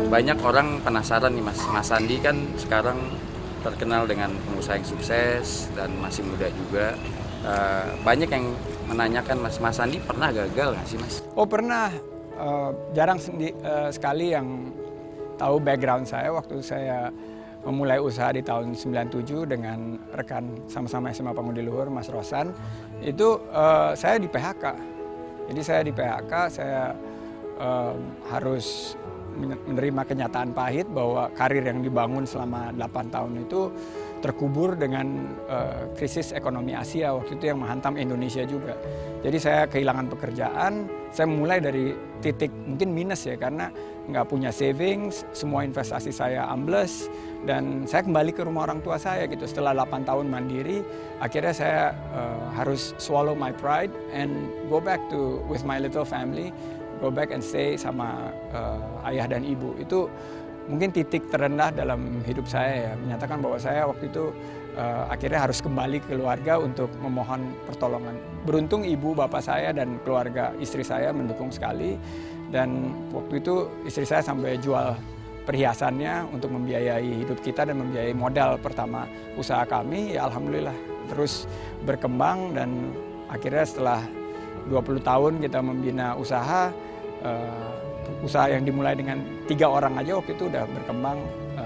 Banyak orang penasaran nih Mas, Mas Sandi kan sekarang terkenal dengan pengusaha yang sukses dan masih muda juga. Banyak yang menanyakan Mas Sandi pernah gagal nggak sih Mas? Oh pernah, jarang sekali yang tahu background saya waktu saya memulai usaha di tahun 97 dengan rekan sama-sama SMA Pangudi Luhur, Mas Rosan. Itu saya di PHK. Jadi saya di PHK, saya harus menerima kenyataan pahit bahwa karir yang dibangun selama 8 tahun itu terkubur dengan krisis ekonomi Asia waktu itu yang menghantam Indonesia juga. Jadi saya kehilangan pekerjaan, saya mulai dari titik mungkin minus ya karena nggak punya savings, semua investasi saya ambles dan saya kembali ke rumah orang tua saya gitu. Setelah 8 tahun mandiri, akhirnya saya harus swallow my pride and go back to with my little family, go back and stay sama ayah dan ibu. Itu mungkin titik terendah dalam hidup saya ya, menyatakan bahwa saya waktu itu akhirnya harus kembali ke keluarga untuk memohon pertolongan. Beruntung ibu, bapak saya dan keluarga istri saya mendukung sekali dan waktu itu istri saya sampai jual perhiasannya untuk membiayai hidup kita dan membiayai modal pertama usaha kami. Ya alhamdulillah terus berkembang dan akhirnya setelah 20 tahun kita membina usaha yang dimulai dengan 3 orang aja waktu itu udah berkembang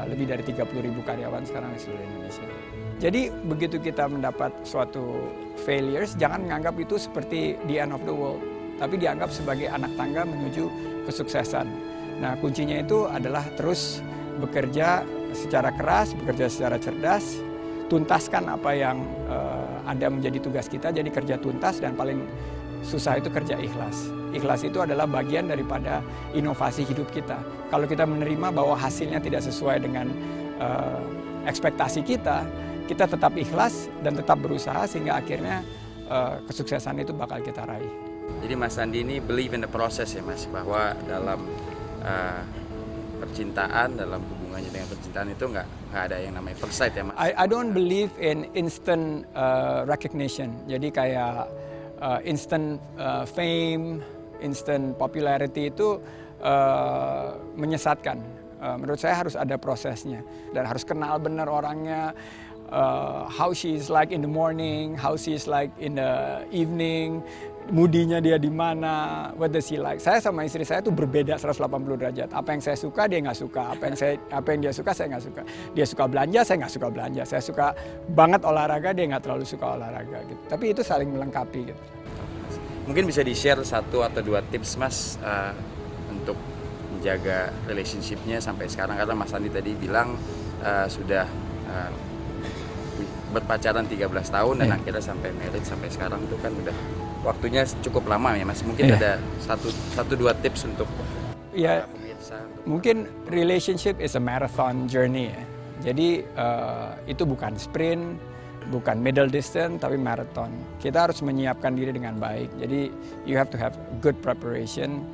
lebih dari 30.000 karyawan sekarang di seluruh Indonesia. Jadi begitu kita mendapat suatu failures, jangan menganggap itu seperti the end of the world, tapi dianggap sebagai anak tangga menuju kesuksesan. Nah kuncinya itu adalah terus bekerja secara keras, bekerja secara cerdas, tuntaskan apa yang ada menjadi tugas kita, jadi kerja tuntas dan paling susah itu kerja ikhlas. Ikhlas itu adalah bagian daripada inovasi hidup kita. Kalau kita menerima bahwa hasilnya tidak sesuai dengan ekspektasi kita, kita tetap ikhlas dan tetap berusaha sehingga akhirnya kesuksesan itu bakal kita raih. Jadi Mas Sandi ini believe in the process ya Mas, bahwa dalam percintaan, dalam hubungannya dengan percintaan itu nggak ada yang namanya first sight ya Mas? I don't believe in instant recognition. Jadi kayak instant fame, instant popularity itu menyesatkan. Menurut saya harus ada prosesnya dan harus kenal benar orangnya, how she is like in the morning, how she is like in the evening, moodinya dia di mana, what does he like. Saya sama istri saya tuh berbeda 180 derajat. Apa yang saya suka dia nggak suka, apa yang dia suka saya nggak suka. Dia suka belanja, saya nggak suka belanja. Saya suka banget olahraga, dia nggak terlalu suka olahraga gitu. Tapi itu saling melengkapi gitu. Mungkin bisa di-share 1 atau 2 tips Mas untuk menjaga relationship-nya sampai sekarang, karena Mas Sandi tadi bilang sudah berpacaran 13 tahun dan akhirnya sampai married sampai sekarang itu kan udah waktunya cukup lama ya Mas. Mungkin ada 1-2 tips untuk pemirsa. Mungkin relationship is a marathon journey ya. Jadi itu bukan sprint, bukan middle distance, tapi marathon. Kita harus menyiapkan diri dengan baik. Jadi you have to have good preparation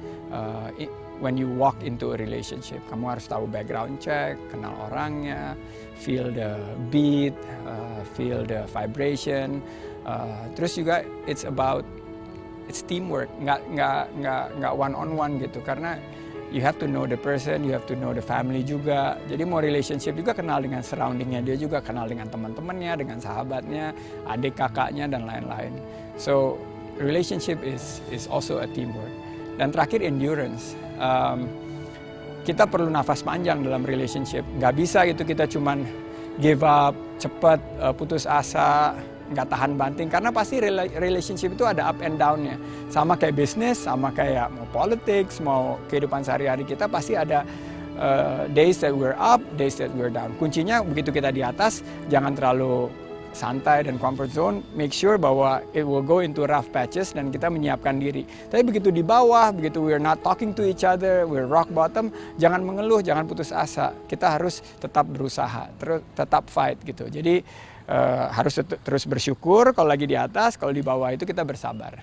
when you walk into a relationship. Kamu harus tahu background check, kenal orangnya, feel the beat, feel the vibration. Terus juga it's teamwork, nggak one on one gitu. Karena you have to know the person, you have to know the family juga. Jadi mau relationship juga kenal dengan surroundingnya dia juga, kenal dengan teman-temannya, dengan sahabatnya, adik kakaknya dan lain-lain. So relationship is also a teamwork. Dan terakhir endurance. Kita perlu nafas panjang dalam relationship. Nggak bisa gitu kita cuman give up, cepat, putus asa, nggak tahan banting. Karena pasti relationship itu ada up and down-nya. Sama kayak bisnis, sama kayak mau politics, mau kehidupan sehari-hari kita pasti ada days that we're up, days that we're down. Kuncinya begitu kita di atas, jangan terlalu santai dan comfort zone, make sure bahwa it will go into rough patches dan kita menyiapkan diri. Tapi begitu di bawah, begitu we're not talking to each other, we're rock bottom, jangan mengeluh, jangan putus asa. Kita harus tetap berusaha, terus tetap fight gitu. Jadi harus terus bersyukur kalau lagi di atas, kalau di bawah itu kita bersabar.